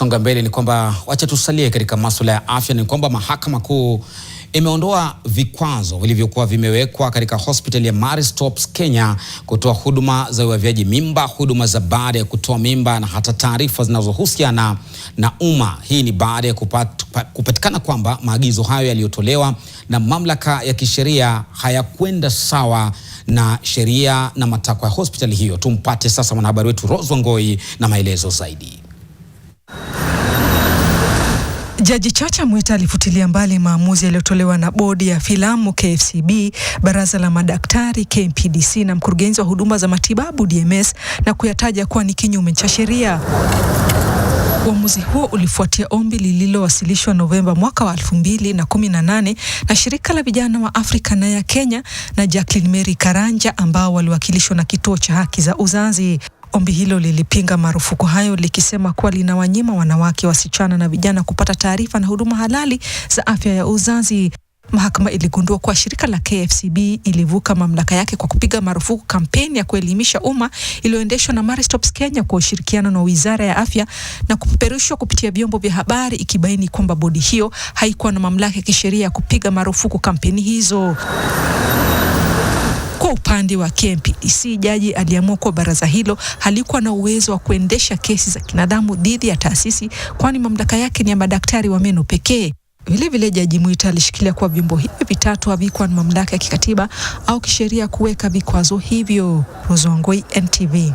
Tukisonga mbele ni kwamba wacha tusalie katika masuala ya afya, ni kwamba Mahakama Kuu imeondoa vikwazo vilivyokuwa vimewekwa katika hospitali ya Maristops Kenya kutoa huduma za uavyaji mimba, huduma za baada ya kutoa mimba na hata taarifa zinazohusiana na umma. Hii ni baada ya kupatikana kwamba maagizo hayo yaliyotolewa na mamlaka ya kisheria hayakwenda sawa na sheria na matakwa ya hospitali hiyo. Tumpate sasa mwanahabari wetu Rose Wangoi na maelezo zaidi. Jaji Chacha Mwita alifutilia mbali maamuzi yaliyotolewa na bodi ya filamu KFCB, baraza la madaktari KMPDC na mkurugenzi wa huduma za matibabu DMS na kuyataja kuwa ni kinyume cha sheria. Uamuzi huo ulifuatia ombi lililowasilishwa Novemba mwaka wa 2018 na shirika la vijana wa Afrika na ya Kenya na Jacqueline Mary Karanja ambao waliwakilishwa na kituo cha haki za uzazi. Ombi hilo lilipinga marufuku hayo likisema kuwa linawanyima wanawake, wasichana na vijana kupata taarifa na huduma halali za afya ya uzazi. Mahakama iligundua kuwa shirika la KFCB ilivuka mamlaka yake kwa kupiga marufuku kampeni ya kuelimisha umma iliyoendeshwa na Maristops Kenya kwa ushirikiano na Wizara ya Afya na kupeperushwa kupitia vyombo vya habari, ikibaini kwamba bodi hiyo haikuwa na mamlaka ya kisheria ya kupiga marufuku kampeni hizo. Kwa upande wa KMPDC, jaji aliamua kuwa baraza hilo halikuwa na uwezo wa kuendesha kesi za kinadamu dhidi ya taasisi, kwani mamlaka yake ni ya madaktari wa meno pekee. Vile Jaji Mwita alishikilia kuwa vyombo hivi vitatu havikuwa na mamlaka ya kikatiba au kisheria kuweka vikwazo hivyo. Rose Wangoi, NTV.